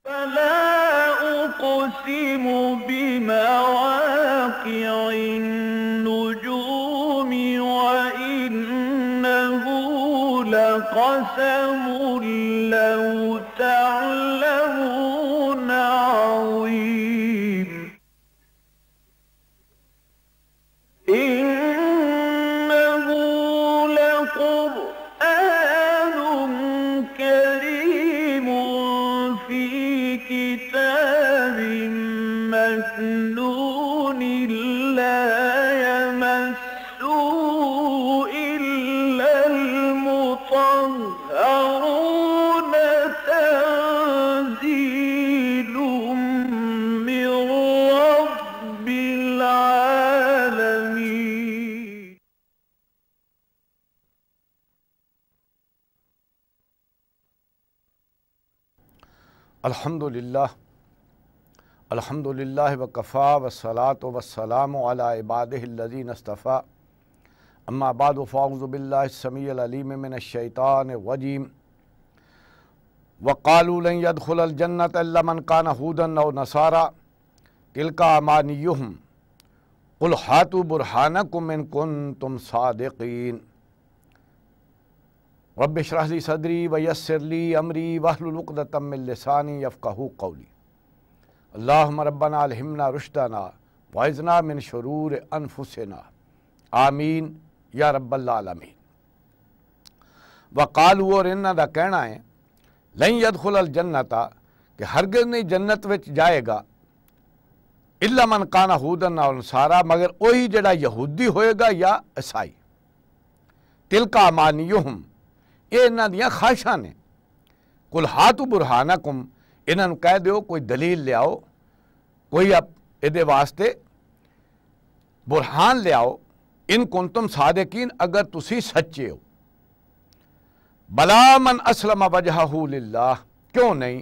فلا أقسم بمواقع النجوم وإنه لقسم لو تعلمون عظيم إنه لقرآن كريم في كتاب مكنون لا يمسه إلا المطهرون تنزيل من رب العالمين. الحمد للہ وکفا والصلاة والسلام علی عبادہ الذین اصطفیٰ اما بعد فاعوذ باللہ السمیع العلیم من الشیطان الرجیم وقالوا لن يدخل الجنة الا من كان هودا او نصارى تلك امانيهم قل هاتوا برهانكم ان كنتم صادقين رب اشرح لي صدری ویسر لی امری واحلل عقدۃ من لسانی یفقہوا قولی اللہم ربنا الہمنا رشدنا وعذنا من شرور انفسنا آمین یا رب العالمین۔ وقالوا اور انہاں دا کہنا ہے لن يدخل الجنت کہ ہرگز نہیں جنت وچ جائے گا الا من کان ہودن او نصارا مگر وہی جڑا یہودی ہوئے گا یا عیسائی۔ تلک امانیہم یہ انہاں دیاں خواہشاں نے۔ قل ہاتوا برہانکم انہاں نوں کہہ دیو کوئی دلیل لے آؤ، کوئی ادے واسطے برہان لے آؤ، ان کنتم صادقین اگر تسی سچے ہو۔ بلا من اسلم وجہہ للہ کیوں نہیں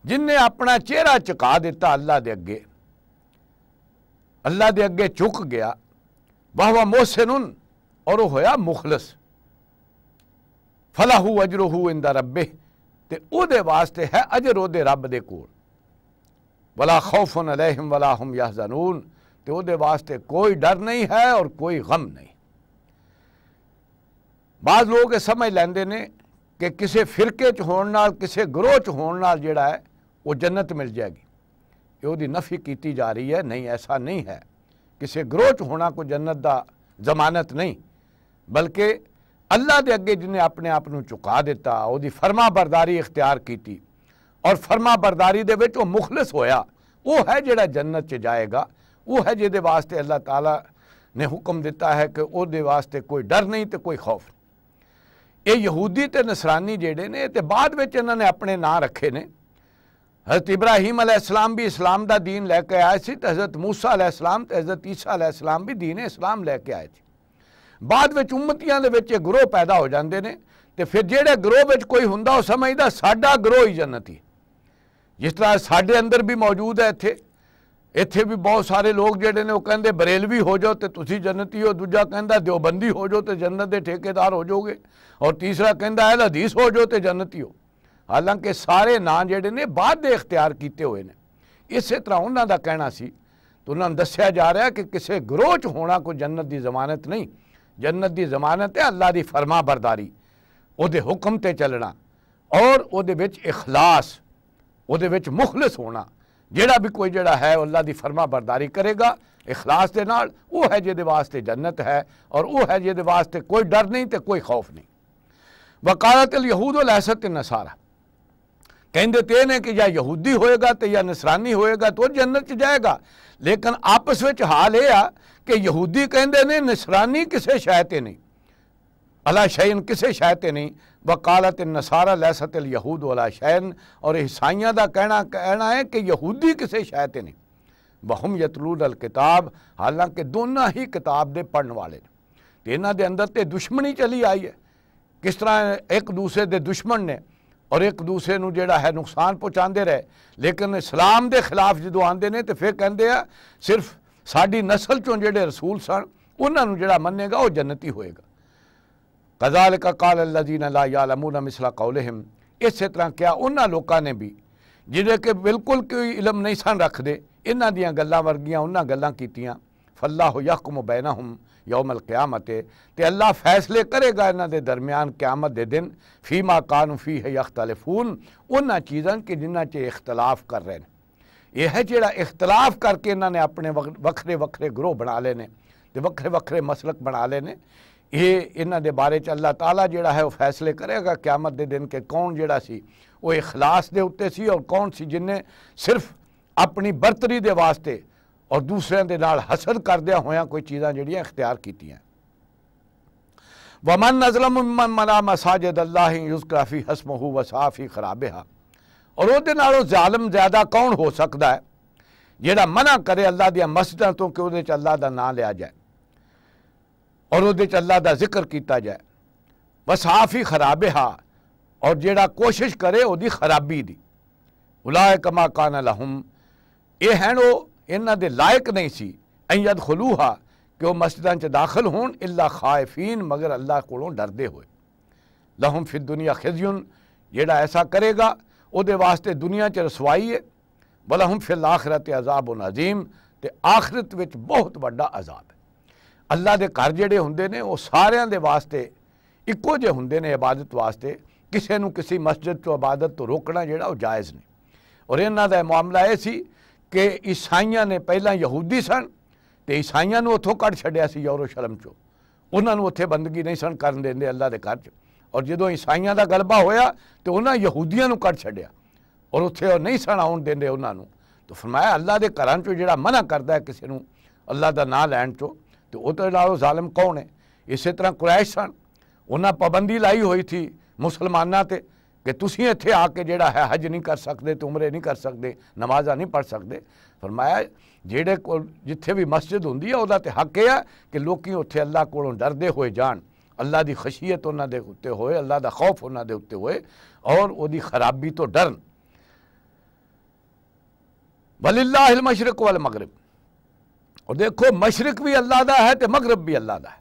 جن نے اپنا چہرہ چکا دیتا اللہ دے اگے، اللہ دے اگے چک گیا، وہو محسن اور وہ ہویا مخلص، فلہ اجرہ عند ربہ تے او دے واسطے ہے اجر او دے رب دے کول، ولا خوف علیہم ولا ہم یحزنون تے او دے واسطے کوئی ڈر نہیں ہے اور کوئی غم نہیں۔ بعض لوگ یہ سمجھ لیندے نے کہ کسے فرقے چ ہون نال کسے گروہ چ ہون نال جڑا ہے وہ جنت مل جائے گی، یہ دی نفی کیتی جا رہی ہے، نہیں ایسا نہیں ہے۔ کسے گروہ چ ہونا کوئی جنت دا ضمانت نہیں، بلکہ اللہ دے اگے جنہیں اپنے آپ نو چکا دیتا، او دی فرما برداری اختیار کیتی اور فرما برداری دے وچ وہ مخلص ہویا، وہ ہے جڑا جنت چ جائے گا، وہ ہے جے دے واسطے اللہ تعالیٰ نے حکم دیتا ہے کہ او دے واسطے کوئی ڈر نہیں تے کوئی خوف نہیں۔ یہ یہودی تے نصرانی جڑے نے تے بعد وچ انہاں نے اپنے نام رکھے نے۔ حضرت ابراہیم علیہ السلام بھی اسلام دا دین لے کے آئے سی تے حضرت موسیٰ علیہ السلام تے حضرت عیسیٰ علیہ السلام بھی دین اسلام لے کے آئے تھے۔ بعد وچ امتیاں دے وچ گروہ پیدا ہو جاندے نے تے پھر جیڑے گروہ وچ کوئی ہوندا او سمجھدا ساڈا گروہ ہی جنتی، جس طرح ساڈے اندر بھی موجود ہے ایتھے بھی بہت سارے لوگ جڑے نے وہ کہندے بریلوی ہو جاؤ تے تسی جنتی ہو، دوجا کہندا دیوبندی ہو جاؤ تے جنت دے ٹھیکیدار ہو جاؤ گے، اور تیسرا کہندا اہل حدیث ہو جاؤ تے جنتی ہو۔ حالانکہ سارے نام جڑے نے بعد دے اختیار کیتے ہوئے نے۔ اسی طرح انہاں دا کہنا سی تو انہاں نوں دسیا جا رہا ہے کہ کسے گروہ چ ہونا کوئی جنت دی ضمانت نہیں، جنت دی ضمانت ہے اللہ دی فرما برداری، او دے حکم تے چلنا اور او دے وچ اخلاص، او دے وچ مخلص ہونا۔ جیڑا بھی کوئی جڑا ہے اللہ دی فرما برداری کرے گا اخلاص دے نال، وہ ہے جے دے واسطے جنت ہے اور وہ ہے جے دے واسطے کوئی ڈر نہیں تے کوئی خوف نہیں۔ وقالت الیہود لیست النصارى کہندے تے نے کہ یا یہودی ہوئے گا تے یا نصرانی ہوئے گا تو جنت چ جائے گا، لیکن آپس وچ حال یہ آ کہ یہودی کہندے نے نصرانی کسے شے تے نہیں، علی شیء کسے شے تے نہیں۔ وقالت النصارى لیست الیہود علی شیء اور عیسائیاں دا کہنا ہے کہ یہودی کسے شے تے نہیں۔ وہم یتلون الکتاب حالانکہ دونوں ہی کتاب دے پڑھن والے نے، تے انہاں دے اندر تے دشمنی چلی آئی ہے، کس طرح ایک دوسرے دے دشمن نے اور ایک دوسرے نو جڑا ہے نقصان پہنچاندے رہے، لیکن اسلام دے خلاف جدو آندے نے تے پھر کہندے ہیں صرف ساڈی نسل چوں جڑے رسول سن انہاں نو جڑا مننے گا وہ جنتی ہوئے گا۔ کذالک قال الذین لا یعلمون مثل قولہم اسی طرح کیا انہاں لوکاں نے بھی جہے کہ بالکل کوئی علم نہیں سن رکھتے، انہاں دیاں گلاں ورگیاں انہاں گلاں کیتیاں۔ فاللہ یحکم بینہم یوم القیامت، تے اللہ فیصلے کرے گا انہاں دے درمیان قیامت دے دن، فیما کانوا فیہ یختلفون، انہاں چیزاں کہ جنہاں چ اختلاف کر رہے ہیں۔ یہ ہے جڑا اختلاف کر کے انہاں نے اپنے وکھرے وکھرے گروہ بنا لے نے تے وکھرے وکھرے مسلک بنا لے نے۔ یہ انہاں دے بارے چ اللہ تعالیٰ جڑا ہے وہ فیصلے کرے گا قیامت دے دن کہ کون جڑا سی وہ اخلاص دے اتے سی اور کون سی جن نے صرف اپنی برتری دے واسطے اور دوسرے دے نال حسد کردیا ہویاں کوئی چیزاں جڑیاں اختیار کیتیاں۔ وَمَنْ أَظْلَمُ مِمَّنْ مَنَعَ مَسَاجِدَ اللَّهِ يُذْكَرَ فِيهَا اسْمُهُ وَسَعَىٰ فِي خَرَابِهَا، اور وہ دے نالوں ظالم زیادہ کون ہو سکتا ہے جڑا منع کرے اللہ دیا مسجداں تو کہ وہ دے چ اللہ دا نام لیا جائے اور وہ دے چ اللہ دا ذکر کیتا جائے۔ وَسَعَىٰ فِي خَرَابِهَا، اور جڑا کوشش کرے وہ دی خرابی دی۔ اولئک ما کان لہم، یہ ہیں وہ انہاں دے لائق نہیں سی ان یدخلوہا کہ وہ مسجداں چ داخل ہون الا خائفین، مگر اللہ کولوں ڈردے ہوئے۔ لہم فی الدنیا خزی، جڑا ایسا کرے گا او دے واسطے دنیا چ رسوائی ہے۔ ولہم فی الآخرۃ عذاب عظیم، تے آخرت وچ بہت بڑا عذاب ہے۔ اللہ دے گھر جڑے ہوندے نے وہ ساریاں دے واسطے اکو جے ہوندے نے عبادت واسطے، کسے نو کسی مسجد تو عبادت تو روکنا جڑا وہ جائز نہیں۔ اور انہاں دا معاملہ یہ سی کہ عیسائیاں نے پہلا یہودی سن تے عیسائیاں نو اتھوں کڈ چھڈیا سی یروشلم چو، انہاں نو اتھے بندگی نہیں سن کرن دیندے اللہ دے گھر چ، اور جدوں عیسائیاں دا غلبہ ہویا تے انہاں یہودیاں نو کڈ چھڈیا اور اتھے وہ نہیں سن آن دیندے انہاں نو۔ تو فرمایا اللہ دے گھراں چو جڑا منع کردا ہے کسے نو اللہ دا نام لین چو تے او تے نالوں ظالم کون ہے؟ اسی طرح قریش سن، انہاں پابندی لائی ہوئی تھی مسلماناں تے کہ تسی اتھے آ کے جڑا ہے حج نہیں کر سکتے تے عمرے نہیں کر سکتے، نمازاں نہیں پڑھ سکتے۔ فرمایا جڑے کو جتھے بھی مسجد ہوندی ہے او دا تے حق ہے کہ لوکی اتھے اللہ کولوں ڈردے ہوئے جان، اللہ دی خشیت انہاں دے اتے ہوئے، اللہ دا خوف انہاں دے اتے ہوئے اور او دی خرابی تو ڈرن۔ وَلِلَّهِ الْمَشْرِقُ وَالْمَغْرِبُ، اور دیکھو مشرق بھی اللہ دا ہے تے مغرب بھی اللہ دا ہے۔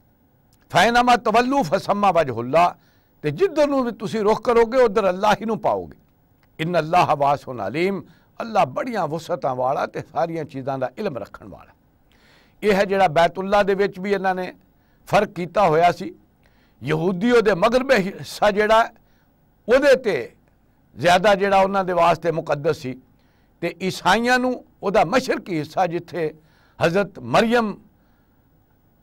فَإِنَّمَا تَوَلُّوا فَثَمَّ وَجْهُ اللَّهِ، تے جدھر نو بھی تسی رخ کرو گے ادھر اللہ ہی نو پاؤ گے۔ ان اللہ واسع علیم، اللہ بڑیاں وسعتاں والا تے ساریاں چیزاں دا علم رکھن والا۔ یہ ہے جڑا بیت اللہ دے وچ بھی انہاں نے فرق کیتا ہویا سی، یہودی او دے مغرب حصہ جڑا او دے تے زیادہ جڑا انہاں دے واسطے مقدس سی، تے عیسائیاں نو او دا مشرقی حصہ جتھے حضرت مریم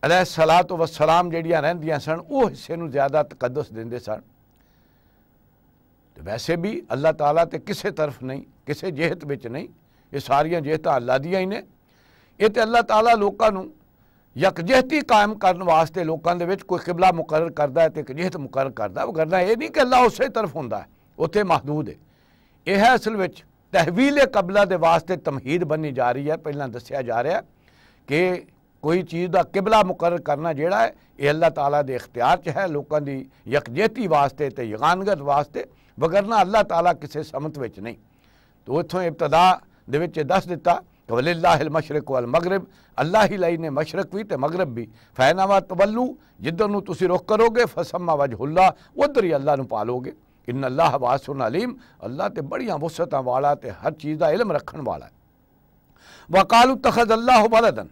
علیہ الصلاۃ والسلام جڑیاں رہندیاں سن او حصے نو زیادہ تقدس دیندے سن۔ ویسے بھی اللہ تعالیٰ تے کسے طرف نہیں، کسے جہت وچ نہیں، یہ ساریاں جہتاں اللہ دیاں ہی نے۔ یہ تے اللہ تعالیٰ لوکاں نو یکجہتی قائم کرن واسطے لوکاں دے وچ کوئی قبلہ مقرر کردا ہے تے ایک جہت مقرر کردا ہے، وگرنہ یہ نہیں کہ اللہ اسی طرف ہوندا ہے، اتھے محدود ہے۔ یہ ہے اصل وچ تحویل قبلہ دے واسطے تمہید بنی جا رہی ہے، پہلاں دسیا جا رہا ہے کہ کوئی چیز دا قبلہ مقرر کرنا جیڑا ہے یہ اللہ تعالیٰ دے اختیار چ ہے، لوکاں دی یکجہتی واسطے تے یگانگت واسطے، وگرنہ اللہ تعالیٰ کسے سمت وچ نہیں۔ تو اتھوں ابتدا دے وچ دس دیتا کہ وَلِلَّهِ الْمَشْرِقُ وَالْمَغْرِبُ، اللہ ہی لئی نے مشرق بھی تے مغرب بھی۔ فَإِنَّمَا تَوَلُّوا، جدھر نو تسی رخ کرو گے فَثَمَّ وَجْهُ اللَّهِ، ادھر ہی اللہ نو پالو گے۔ ان اللہ واسع علیم، اللہ تے بڑیاں وسعتاں والا تے ہر چیز دا علم رکھن والا ہے۔ وَقَالُوا اتَّخَذَ اللَّهُ وَلَدًا،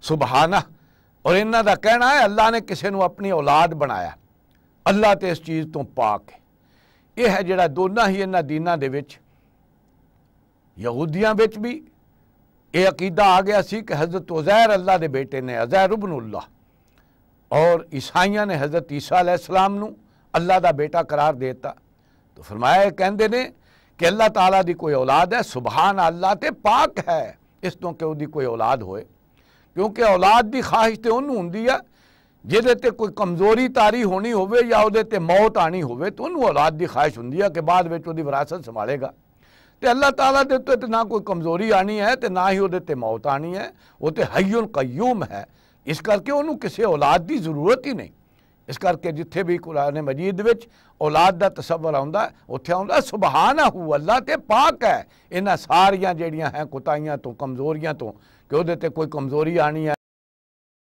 سبحانہ، اور انہاں دا کہنا ہے اللہ نے کسے نو اپنی اولاد بنایا، اللہ تے اس چیز تو پاک ہے۔ یہ ہے جڑا دونوں ہی انہاں دیناں دے وچ، یہودیاں وچ بھی یہ عقیدہ آ گیا سی کہ حضرت عزیر اللہ دے بیٹے نے، عزیر ابن اللہ، اور عیسائیاں نے حضرت عیسیٰ علیہ السلام نو اللہ دا بیٹا قرار دیتا۔ تو فرمایا یہ کہندے نے کہ اللہ تعالیٰ دی کوئی اولاد ہے، سبحان اللہ تے پاک ہے اس تو کہ وہ دی کوئی اولاد ہوئے، کیونکہ اولاد دی خواہش تے انہوں ہوندی ہے جہدے تے کوئی کمزوری تاری ہونی ہوئے یا وہ تے موت آنی ہوئے تو انہوں اولاد دی خواہش ہوندی ہے کہ بعد وچ وہ دی وراثت سنبھالے گا۔ تے اللہ تعالیٰ دے تو نہ کوئی کمزوری آنی ہے تے نہ ہی وہ تے موت آنی ہے، وہ تے حی قیوم ہے، اس کر کے انہوں کسی اولاد دی ضرورت ہی نہیں۔ اس کر کے جتھے بھی قرآن مجید وچ اولاد دا تصور آندا ہے اتھے آندا سبحانہ، اللہ تے پاک ہے انہاں ساریاں جڑیاں ہیں کوتاہیاں تو، کمزوریاں تو، کہ وہ تے کوئی کمزوری آنی ہے